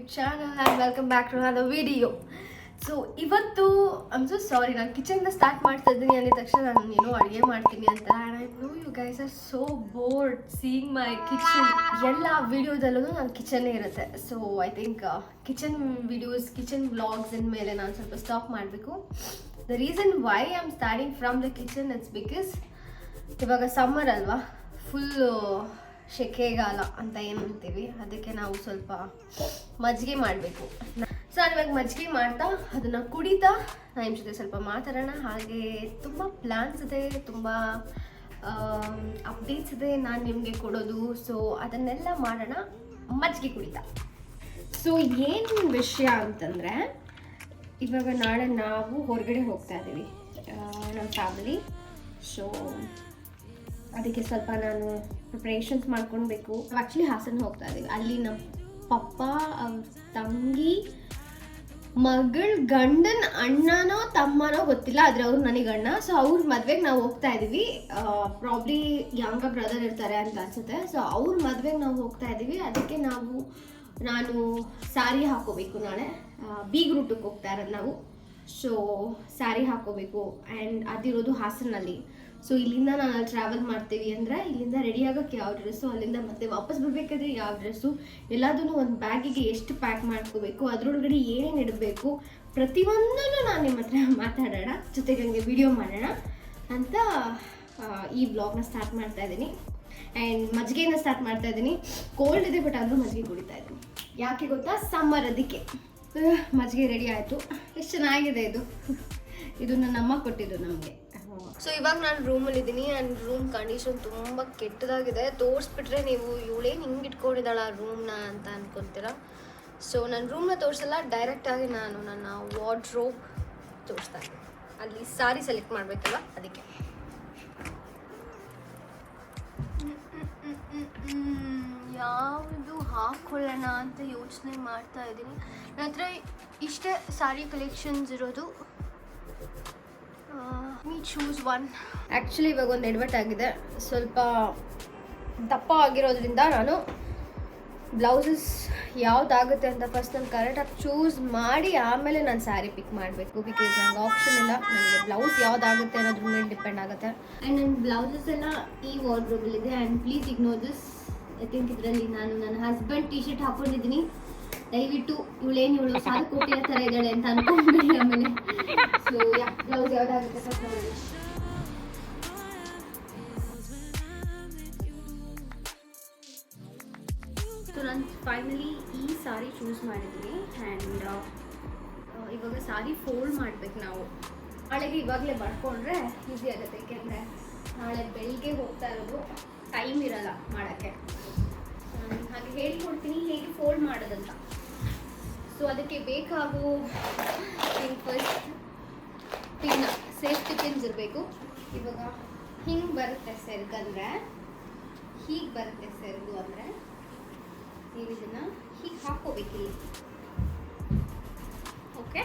channel and welcome back to another video. So ಇವತ್ತು I'm so sorry, ನಾನು ಕಿಚನಿಂದ start ಮಾಡ್ತಾ ಇದ್ದೀನಿ ಅಂದ ತಕ್ಷಣ ನಾನು ಏನೋ ಅಡುಗೆ ಮಾಡ್ತೀನಿ ಅಂತ. And I know you guys are so bored seeing my kitchen. ಎಲ್ಲ ವಿಡಿಯೋದಲ್ಲೂ ನನ್ನ ಕಿಚನ್ನೇ ಇರುತ್ತೆ. So I think kitchen videos, kitchen vlogs ಮೇಲೆ ನಾನು ಸ್ವಲ್ಪ ಸ್ಟಾಪ್ ಮಾಡಬೇಕು. The reason why I am starting from the kitchen it's because ಇವಾಗ ಸಮ್ಮರ್ ಅಲ್ವಾ, ಫುಲ್ಲು ಶೆಕೆಗಾಲ ಅಂತ ಏನು ಅಂತೀವಿ, ಅದಕ್ಕೆ ನಾವು ಸ್ವಲ್ಪ ಮಜ್ಜಿಗೆ ಮಾಡಬೇಕು. ಸೊ ನಾನು ಇವಾಗ ಮಜ್ಜಿಗೆ ಮಾಡ್ತಾ ಅದನ್ನು ಕುಡಿತಾ ನಾನು ನಿಮ್ಮ ಜೊತೆ ಸ್ವಲ್ಪ ಮಾತಾಡೋಣ. ಹಾಗೆ ತುಂಬ ಪ್ಲ್ಯಾನ್ಸ್ ಇದೆ, ತುಂಬ ಅಪ್ಡೇಟ್ಸ್ ಇದೆ ನಾನು ನಿಮಗೆ ಕೊಡೋದು. ಸೊ ಅದನ್ನೆಲ್ಲ ಮಾಡೋಣ ಮಜ್ಜಿಗೆ ಕುಡಿತಾ. ಸೊ ಏನು ವಿಷಯ ಅಂತಂದರೆ, ಇವಾಗ ನಾಳೆ ನಾವು ಹೊರಗಡೆ ಹೋಗ್ತಾ ಇದ್ದೀವಿ ನಮ್ಮ ಫ್ಯಾಮಿಲಿ. ಸೊ ಅದಕ್ಕೆ ಸ್ವಲ್ಪ ನಾನು ಪ್ರಿಪ್ರೇಷನ್ಸ್ ಮಾಡ್ಕೊಳ್ಬೇಕು. ಆ್ಯಕ್ಚುಲಿ ಹಾಸನ ಹೋಗ್ತಾ ಇದ್ದೀವಿ. ಅಲ್ಲಿ ನಮ್ಮ ಪಪ್ಪ ಅವ್ರ ತಂಗಿ ಮಗಳ ಗಂಡನ ಅಣ್ಣನೋ ತಮ್ಮನೋ ಗೊತ್ತಿಲ್ಲ, ಆದರೆ ಅವ್ರು ನನಗೆ ಅಣ್ಣ. ಸೊ ಅವ್ರ ಮದುವೆಗೆ ನಾವು ಹೋಗ್ತಾ ಇದ್ದೀವಿ. ಪ್ರಾಬ್ಲಿ ಯಾಂಗ ಬ್ರದರ್ ಇರ್ತಾರೆ ಅಂತ ಅನ್ಸುತ್ತೆ. ಸೊ ಅವ್ರ ಮದುವೆಗೆ ನಾವು ಹೋಗ್ತಾ ಇದ್ದೀವಿ. ಅದಕ್ಕೆ ನಾನು ಸ್ಯಾರಿ ಹಾಕೋಬೇಕು. ನಾಳೆ ಬೀಗ್ ರೂಟಕ್ಕೆ ಹೋಗ್ತಾ ಇರೋದು ನಾವು. ಸೊ ಸ್ಯಾರಿ ಹಾಕೋಬೇಕು. ಆ್ಯಂಡ್ ಅದಿರೋದು ಹಾಸನಲ್ಲಿ. ಸೊ ಇಲ್ಲಿಂದ ನಾನು ಟ್ರಾವೆಲ್ ಮಾಡ್ತೀವಿ ಅಂದರೆ ಇಲ್ಲಿಂದ ರೆಡಿ ಆಗೋಕ್ಕೆ ಯಾವ ಡ್ರೆಸ್ಸು, ಅಲ್ಲಿಂದ ಮತ್ತೆ ವಾಪಸ್ ಬರಬೇಕಾದ್ರೆ ಯಾವ ಡ್ರೆಸ್ಸು, ಎಲ್ಲದನ್ನು ಒಂದು ಬ್ಯಾಗಿಗೆ ಎಷ್ಟು ಪ್ಯಾಕ್ ಮಾಡ್ಕೋಬೇಕು, ಅದರೊಳಗಡೆ ಏನೇನು ಇಡಬೇಕು, ಪ್ರತಿಯೊಂದನ್ನು ನಾನು ನಿಮ್ಮ ಹತ್ರ ಮಾತಾಡೋಣ, ಜೊತೆಗೆ ಹಂಗೆ ವಿಡಿಯೋ ಮಾಡೋಣ ಅಂತ ಈ ವ್ಲಾಗ್ನ ಸ್ಟಾರ್ಟ್ ಮಾಡ್ತಾ ಇದ್ದೀನಿ. ಆ್ಯಂಡ್ ಮಜ್ಜಿಗೆನ ಸ್ಟಾರ್ಟ್ ಮಾಡ್ತಾ ಇದ್ದೀನಿ. ಕೋಲ್ಡ್ ಇದೆ, ಬಟ್ ಆದರೂ ಮಜ್ಜಿಗೆ ಕುಡಿತಾ ಇದ್ದೀನಿ. ಯಾಕೆ ಗೊತ್ತಾ, ಸಮ್ಮರ್ ಅದಕ್ಕೆ. ಮಜ್ಜಿಗೆ ರೆಡಿ ಆಯಿತು. ಎಷ್ಟು ಚೆನ್ನಾಗಿದೆ ಇದು ನನ್ನ ಅಮ್ಮ ಕೊಟ್ಟಿದ್ದು ನಮಗೆ. ಸೊ ಇವಾಗ ನಾನು ರೂಮಲ್ಲಿದ್ದೀನಿ. ಆ್ಯಂಡ್ ರೂಮ್ ಕಂಡೀಷನ್ ತುಂಬ ಕೆಟ್ಟದಾಗಿದೆ. ತೋರಿಸ್ಬಿಟ್ರೆ ನೀವು ಇವಳೇನು ಹಿಂಗೆ ಇಟ್ಕೊಂಡಿದ್ದಾಳ ರೂಮ್ನ ಅಂತ ಅನ್ಕೊತೀರ. ಸೊ ನನ್ನ ರೂಮ್ನ ತೋರಿಸಲ್ಲ, ಡೈರೆಕ್ಟಾಗಿ ನಾನು ನನ್ನ ವಾರ್ಡ್ರೋಬ್ ತೋರಿಸ್ತಾ ಇದ್ದೀನಿ. ಅಲ್ಲಿ ಸಾರಿ ಸೆಲೆಕ್ಟ್ ಮಾಡಬೇಕಲ್ಲ, ಅದಕ್ಕೆ. ಯಾವುದು ಹಾಕ್ಕೊಳ್ಳೋಣ ಅಂತ ಯೋಚನೆ ಮಾಡ್ತಾ ಇದ್ದೀನಿ. ನನ್ನ ಹತ್ರ ಇಷ್ಟೇ ಸಾರಿ ಕಲೆಕ್ಷನ್ಸ್ ಇರೋದು. Me choose one. ಆ್ಯಕ್ಚುಲಿ ಇವಾಗ ಒಂದು ಎಡವಟ್ ಆಗಿದೆ. ಸ್ವಲ್ಪ ದಪ್ಪ ಆಗಿರೋದ್ರಿಂದ ನಾನು ಬ್ಲೌಸಸ್ ಯಾವುದಾಗುತ್ತೆ ಅಂತ ಫಸ್ಟ್ ನಾನು ಕರೆಕ್ಟಾಗಿ ಚೂಸ್ ಮಾಡಿ ಆಮೇಲೆ ನಾನು ಸ್ಯಾರಿ ಪಿಕ್ ಮಾಡಬೇಕು. ಬಿಕಾಸ್ ನನಗೆ ಆಪ್ಷನ್ ಇಲ್ಲ, ನನಗೆ ಬ್ಲೌಸ್ ಯಾವುದಾಗುತ್ತೆ ಅನ್ನೋದ್ರ ಮೇಲೆ ಡಿಪೆಂಡ್ ಆಗುತ್ತೆ. ಆ್ಯಂಡ್ ನನ್ನ ಬ್ಲೌಸಸ್ ಎಲ್ಲ ಈ ವಾರ್ಡ್ರೋಬಲ್ಲಿದೆ. And please ignore this. I think ಇದರಲ್ಲಿ ನಾನು ನನ್ನ ಹಸ್ಬೆಂಡ್ ಟೀ ಶರ್ಟ್ ಹಾಕ್ಕೊಂಡಿದ್ದೀನಿ. ದಯವಿಟ್ಟು ಇವಳು ಸಾಲು ಕೋಟಿಯ ಥರ ಇದ್ದಾಳೆ ಅಂತ ಅನ್ಕೊಂಡ್ಬಿಡಿ ಆಮೇಲೆ. ಸೊ ಬ್ಲೌಸ್ ಯಾವುದಾಗುತ್ತೆ ಸ್ವಲ್ಪ ನೋಡಿ. ಸೊ ನಾನು ಫೈನಲಿ ಈ ಸಾರಿ ಚೂಸ್ ಮಾಡಿದ್ದೀನಿ. ಆ್ಯಂಡ್ ಇವಾಗ ಸಾರಿ ಫೋಲ್ಡ್ ಮಾಡ್ಬೇಕು ನಾವು. ನಾಳೆಗೆ ಇವಾಗಲೇ ಮಾಡ್ಕೊಂಡ್ರೆ ಈಸಿ ಆಗುತ್ತೆ. ಏಕೆಂದರೆ ನಾಳೆ ಬೆಳಿಗ್ಗೆ ಹೋಗ್ತಾ ಇರೋದು, ಟೈಮ್ ಇರಲ್ಲ ಮಾಡೋಕ್ಕೆ. ಹಾಗೆ ಹೇಳ್ಕೊಡ್ತೀನಿ ಹೇಗೆ ಫೋಲ್ಡ್ ಮಾಡೋದಂತ. ಸೊ ಅದಕ್ಕೆ ಬೇಕಾಗೋ ಫಸ್ಟ್ ಪಿನ್, ಸೇಫ್ಟಿ ಪಿನ್ಸ್ ಇರಬೇಕು. ಇವಾಗ ಹಿಂಗೆ ಬರುತ್ತೆ ಸೆರ್ಗಂದರೆ, ಹೀಗೆ ಬರುತ್ತೆ ಸೆರ್ಗು ಅಂದರೆ ನೀವು ಇದನ್ನು ಹೀಗೆ ಹಾಕ್ಕೋಬೇಕಿಲ್ಲ. ಓಕೆ,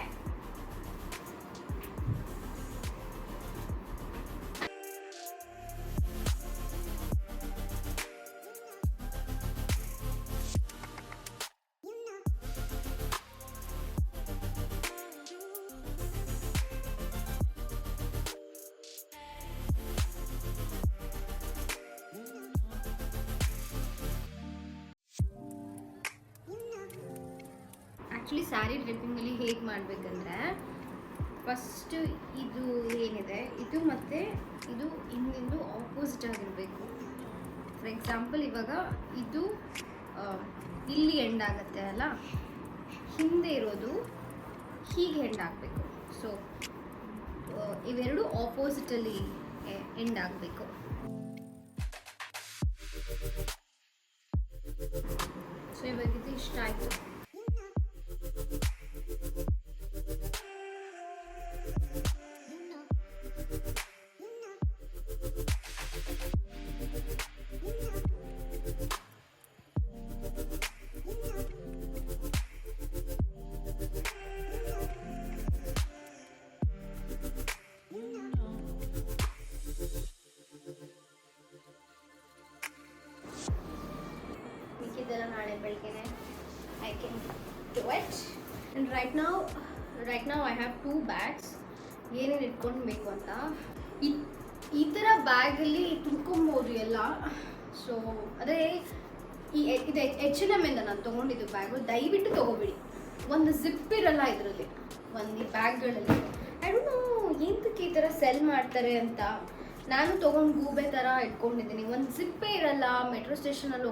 ಆ್ಯಕ್ಚುಲಿ ಸ್ಯಾರಿ ಡ್ರಿಪ್ಪಿಂಗಲ್ಲಿ ಹೇಗೆ ಮಾಡಬೇಕಂದ್ರೆ, ಫಸ್ಟು ಇದು ಏನಿದೆ ಇದು ಮತ್ತು ಇದು ಹಿಂದಿಂದು ಆಪೋಸಿಟ್ ಆಗಿರಬೇಕು. ಫಾರ್ ಎಕ್ಸಾಂಪಲ್ ಇವಾಗ ಇದು ಇಲ್ಲಿ ಎಂಡ್ ಆಗುತ್ತೆ ಅಲ್ಲ, ಹಿಂದೆ ಇರೋದು ಹೀಗೆ ಎಂಡ್ ಆಗಬೇಕು. ಸೊ ಇವೆರಡು ಆಪೋಸಿಟಲ್ಲಿ ಎಂಡ್ ಆಗಬೇಕು. ಸೊ ಇವಾಗ ಇದು ಇಷ್ಟ ಆಯಿತು. ನಾಳೆ ಬೆಳಿಗ್ಗೆ I can to it. And right now I have 2 bags. ಏನೇನು ಇಟ್ಕೊಳ್ಬೇಕು ಅಂತ ಈ ಥರ ಬ್ಯಾಗಲ್ಲಿ ತುಂಬ್ಕೊಬೋದು ಎಲ್ಲ. ಸೊ ಅದೇ ಇದು H&M ಇಂದ ನಾನು ತೊಗೊಂಡಿದ್ದು ಬ್ಯಾಗು. ದಯವಿಟ್ಟು ತೊಗೋಬೇಡಿ, ಒಂದು ಜಿಪ್ ಇರಲ್ಲ ಇದರಲ್ಲಿ, ಒಂದು ಈ ಬ್ಯಾಗ್ಗಳಲ್ಲಿ. ಐ ಡೋಂಟ್ ನೋ ಎಂತಕ್ಕೆ ಈ ಥರ ಸೆಲ್ ಮಾಡ್ತಾರೆ ಅಂತ. ನಾನು ತೊಗೊಂಡು ಗೂಬೆ ಥರ ಇಟ್ಕೊಂಡಿದ್ದೀನಿ. ಒಂದು ಜಿಪ್ಪೇ ಇರಲ್ಲ. ಮೆಟ್ರೋ ಸ್ಟೇಷನಲ್ಲಿ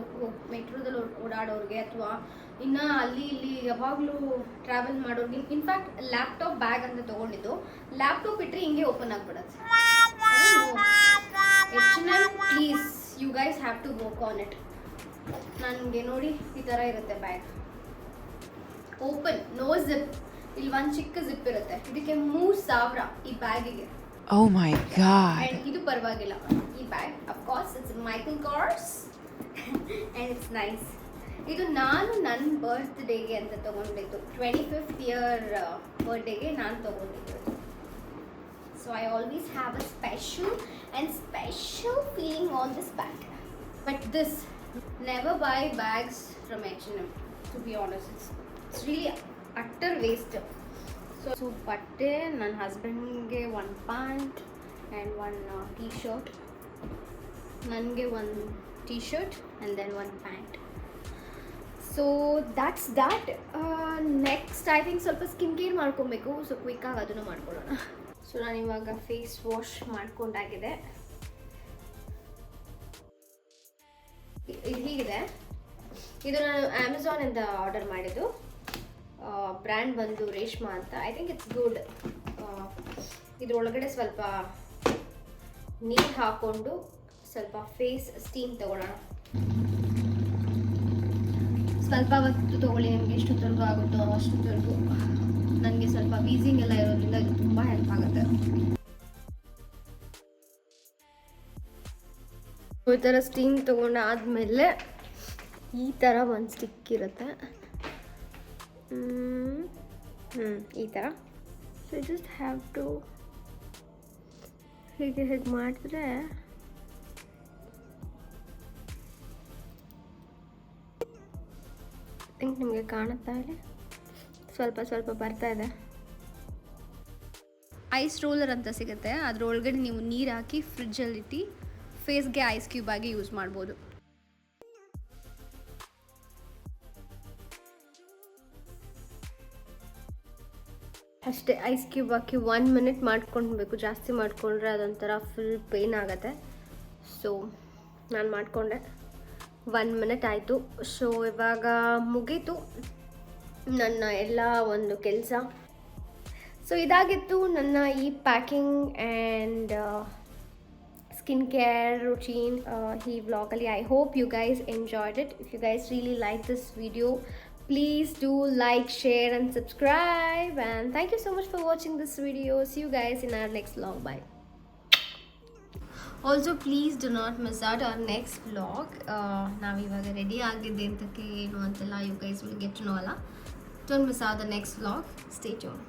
ಮೆಟ್ರೋದಲ್ಲಿ ಓಡಾಡೋರಿಗೆ ಅಥವಾ ಇನ್ನು ಅಲ್ಲಿ ಇಲ್ಲಿ ಯಾವಾಗಲೂ ಟ್ರಾವೆಲ್ ಮಾಡೋರಿಗೆ. ಇನ್ಫ್ಯಾಕ್ಟ್ ಲ್ಯಾಪ್ಟಾಪ್ ಬ್ಯಾಗ್ ಅಂತ ತೊಗೊಂಡಿದ್ದು. ಲ್ಯಾಪ್ಟಾಪ್ ಇಟ್ಟರೆ ಹಿಂಗೆ ಓಪನ್ ಆಗಿಬಿಡುತ್ತೆ. H&M, please you guys have to work on it. ನನಗೆ ನೋಡಿ ಈ ಥರ ಇರುತ್ತೆ ಬ್ಯಾಗ್. Open, no zip. ಇಲ್ಲಿ ಒಂದು ಚಿಕ್ಕ ಜಿಪ್ ಇರುತ್ತೆ. ಇದಕ್ಕೆ 3000 ಈ ಬ್ಯಾಗಿಗೆ. Oh my god. And ಇದು ಪರವಾಗಿಲ್ಲ ಈ bag. Of course it's Michael cars and it's nice. ಇದು ನಾನು ನನ್ನ ಬರ್ತ್ಡೇಗೆ ಅಂತ ತೊಗೊಂಡಿದ್ದು. 25th ಇಯರ್ ಬರ್ತ್ಡೇಗೆ ನಾನು ತೊಗೊಂಡಿದ್ದು. So I always have a special feeling on this bag. But this never buy bags from H&M, to be honest. It's really utter waste. So ಬಟ್ಟೆ ನನ್ನ ಹಸ್ಬೆಂಡ್ಗೆ 1 ಪ್ಯಾಂಟ್ ಆ್ಯಂಡ್ 1 ಟೀ ಶರ್ಟ್, ನನಗೆ 1 T shirt and then 1 pant. So that's that. Next I think ಸ್ವಲ್ಪ skin care ಮಾಡ್ಕೊಬೇಕು. So ಕ್ವಿಕ್ಕಾಗಿ ಅದನ್ನು ಮಾಡ್ಕೊಳ್ಳೋಣ. So ನಾನಿವಾಗ ಫೇಸ್ ವಾಶ್ ಮಾಡ್ಕೊಂಡಾಗಿದೆ. ಇದು ಹೀಗಿದೆ. ಇದು ನಾನು ಅಮೆಝಾನಿಂದ ಆರ್ಡರ್ ಮಾಡಿದ್ದು. ಬ್ರ್ಯಾಂಡ್ ಬಂದು ರೇಷ್ಮಾ ಅಂತ. I think it's good. ಇದ್ರೊಳಗಡೆ ಸ್ವಲ್ಪ ನೀರು ಹಾಕ್ಕೊಂಡು ಸ್ವಲ್ಪ ಫೇಸ್ ಸ್ಟೀಮ್ ತಗೊಳ್ಳೋಣ. ಸ್ವಲ್ಪ ಹೊತ್ತು ತೊಗೊಳ್ಳಿ, ನಿಮಗೆ ಎಷ್ಟೊತ್ತವರೆಗೂ ಆಗುತ್ತೋ ಅಷ್ಟೊತ್ತವರೆಗೂ. ನನಗೆ ಸ್ವಲ್ಪ ವೀಸಿಂಗ್ ಎಲ್ಲ ಇರೋದ್ರಿಂದ ಇದು ತುಂಬ ಹೆಲ್ಪ್ ಆಗುತ್ತೆ. ಈ ಥರ ಸ್ಟೀಮ್ ತೊಗೊಂಡಾದ್ಮೇಲೆ ಈ ಥರ ಒಂದು ಸ್ಟಿಕ್ ಇರುತ್ತೆ. ಈ ಥರ. ಸೊ ಜಸ್ಟ್ ಹ್ಯಾವ್ ಟು ಹೀಗೆ ಮಾಡಿದ್ರೆ ಥಿಂಕ್ ನಿಮಗೆ ಕಾಣುತ್ತಾ ಇದೆ, ಸ್ವಲ್ಪ ಬರ್ತಾ ಇದೆ. ಐಸ್ ರೋಲರ್ ಅಂತ ಸಿಗುತ್ತೆ. ಅದರೊಳಗಡೆ ನೀವು ನೀರು ಹಾಕಿ ಫ್ರಿಜ್ಜಲ್ಲಿಟ್ಟು ಫೇಸ್ಗೆ ಐಸ್ ಕ್ಯೂಬ್ ಆಗಿ ಯೂಸ್ ಮಾಡ್ಬೋದು. ಅಷ್ಟೇ, ಐಸ್ ಕ್ಯೂಬ್ ಹಾಕಿ 1 ಮಿನಿಟ್ ಮಾಡ್ಕೊಳ್ಬೇಕು. ಜಾಸ್ತಿ ಮಾಡಿಕೊಂಡ್ರೆ ಅದೊಂಥರ ಫುಲ್ ಪೇನ್ ಆಗುತ್ತೆ. ಸೊ ನಾನು ಮಾಡಿಕೊಂಡೆ, 1 ಮಿನಿಟ್ ಆಯಿತು. ಸೊ ಇವಾಗ ಮುಗೀತು ನನ್ನ ಎಲ್ಲ ಒಂದು ಕೆಲಸ. ಸೊ ಇದಾಗಿತ್ತು ನನ್ನ ಈ packing and skin care routine ಈ ವ್ಲಾಗಲ್ಲಿ. I hope you guys enjoyed it. If you guys really like this video, please do like, share and subscribe, and thank you so much for watching this video. See you guys in our next vlog. Bye. Also please do not miss out our next vlog. ನಾವು ಇವಾಗ ready ಆಗಿದ್ದೆ ಅಂತಕ್ಕೆ ಏನು ಅಂತೆಲ್ಲ you guys will get to know ಅಲ್ಲ. Don't miss out the next vlog. Stay tuned.